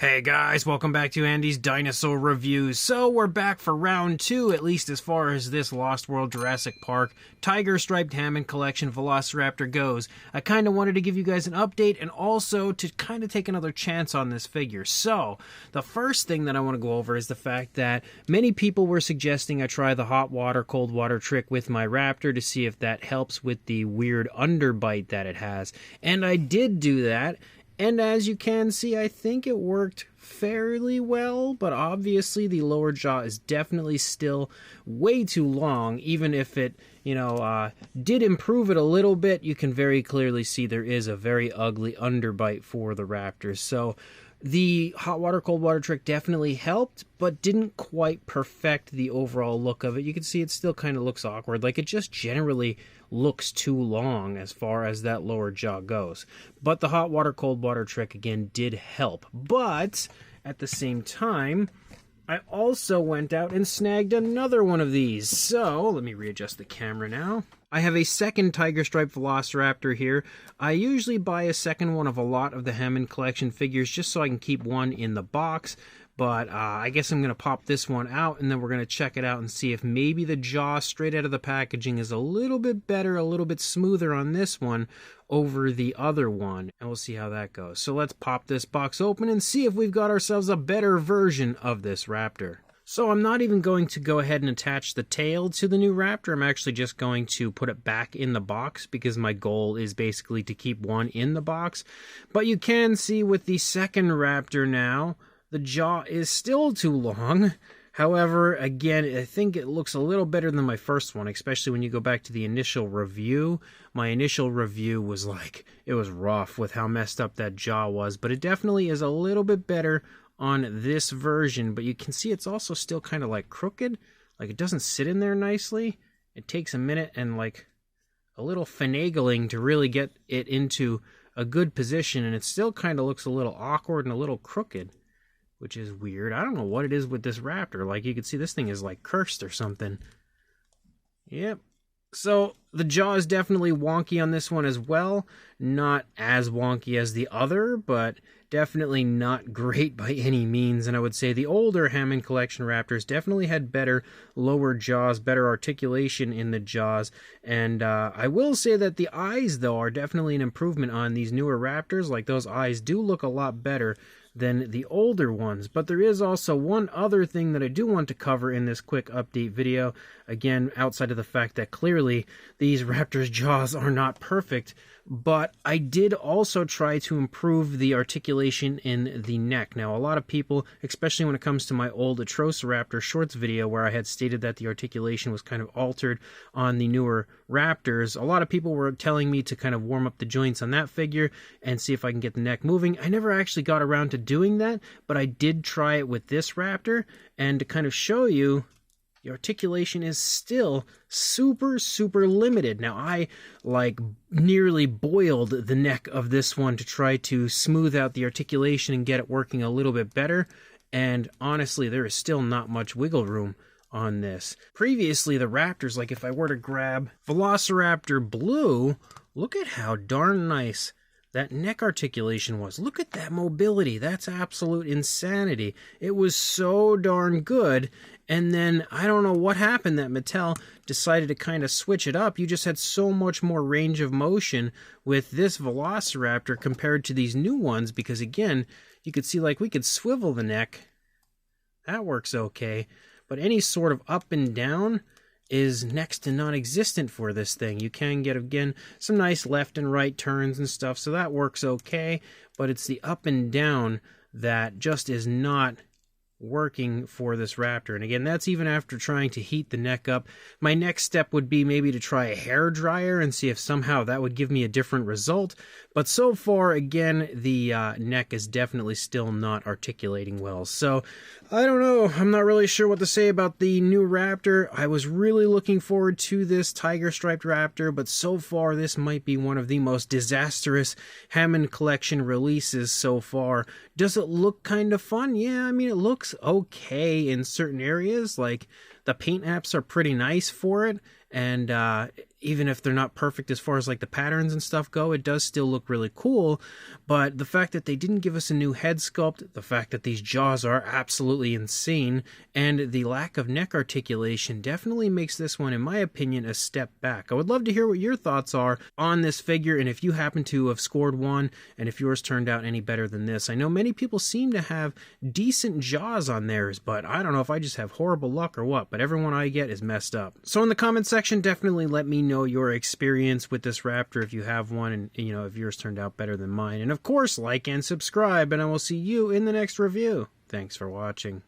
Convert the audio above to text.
Hey guys, welcome back to Andy's Dinosaur Reviews. So we're back for round 2, at least as far as this Lost World Jurassic Park Tiger Striped Hammond Collection Velociraptor goes. I kind of wanted to give you guys an update and also to kind of take another chance on this figure. So the first thing that I want to go over is the fact that many people were suggesting I try the hot water, cold water trick with my Raptor to see if that helps with the weird underbite that it has. And I did do that. And as you can see, I think it worked fairly well, but obviously the lower jaw is definitely still way too long. Even if it, did improve it a little bit, you can very clearly see there is a very ugly underbite for the Raptors. So the hot water, cold water trick definitely helped, but didn't quite perfect the overall look of it. You can see it still kind of looks awkward. Like, it just generally looks too long as far as that lower jaw goes. But the hot water, cold water trick, again, did help. But at the same time, I also went out and snagged another one of these. So let me readjust the camera now. I have a second Tiger Stripe Velociraptor here. I usually buy a second one of a lot of the Hammond collection figures just so I can keep one in the box. But I guess I'm going to pop this one out and then we're going to check it out and see if maybe the jaw straight out of the packaging is a little bit better, a little bit smoother on this one over the other one. And we'll see how that goes. So let's pop this box open and see if we've got ourselves a better version of this Raptor. So I'm not even going to go ahead and attach the tail to the new Raptor. I'm actually just going to put it back in the box because my goal is basically to keep one in the box. But you can see with the second Raptor now, the jaw is still too long. However, again, I think it looks a little better than my first one, especially when you go back to the initial review. My initial review was like, it was rough with how messed up that jaw was, but it definitely is a little bit better on this version. But you can see it's also still kind of like crooked. Like, it doesn't sit in there nicely. It takes a minute and like a little finagling to really get it into a good position, and it still kind of looks a little awkward and a little crooked, which is weird. I don't know what it is with this Raptor. Like, you can see this thing is like cursed or something. Yep. So the jaw is definitely wonky on this one as well. Not as wonky as the other, but definitely not great by any means. And I would say the older Hammond Collection Raptors definitely had better lower jaws, better articulation in the jaws. And I will say that the eyes, though, are definitely an improvement on these newer Raptors. Like, those eyes do look a lot better than the older ones. But there is also one other thing that I do want to cover in this quick update video. Again, outside of the fact that clearly these Raptors' jaws are not perfect, but I did also try to improve the articulation in the neck. Now, a lot of people, especially when it comes to my old Atrociraptor Shorts video where I had stated that the articulation was kind of altered on the newer Raptors, a lot of people were telling me to kind of warm up the joints on that figure and see if I can get the neck moving. I never actually got around to doing that, but I did try it with this Raptor, and to kind of show you, the articulation is still super, super limited. Now, I nearly boiled the neck of this one to try to smooth out the articulation and get it working a little bit better. And honestly, there is still not much wiggle room on this. Previously, the Raptors, like if I were to grab Velociraptor Blue, look at how darn nice that neck articulation was. Look at that mobility. That's absolute insanity. It was so darn good. And then I don't know what happened that Mattel decided to kind of switch it up. You just had so much more range of motion with this Velociraptor compared to these new ones, because again, you could see like we could swivel the neck. That works okay. But any sort of up and down is next to non-existent for this thing. You can get, again, some nice left and right turns and stuff, so that works okay, but it's the up and down that just is not working for this Raptor. And again, that's even after trying to heat the neck up. My next step would be maybe to try a hair dryer and see if somehow that would give me a different result. But so far, again, the neck is definitely still not articulating well. So I don't know. I'm not really sure what to say about the new Raptor. I was really looking forward to this Tiger Striped Raptor, but so far this might be one of the most disastrous Hammond Collection releases so far. Does it look kind of fun? Yeah, I mean, it looks okay in certain areas. Like, The paint apps are pretty nice for it, and even if they're not perfect as far as like the patterns and stuff go, it does still look really cool. But the fact that they didn't give us a new head sculpt, the fact that these jaws are absolutely insane, and the lack of neck articulation definitely makes this one, in my opinion, a step back. I would love to hear what your thoughts are on this figure, and if you happen to have scored one, and if yours turned out any better than this. I know many people seem to have decent jaws on theirs, but I don't know if I just have horrible luck or what, but everyone I get is messed up. So in the comment section, definitely let me know your experience with this raptor if you have one, and if yours turned out better than mine. And of course, like and subscribe, and I will see you in the next review. Thanks for watching.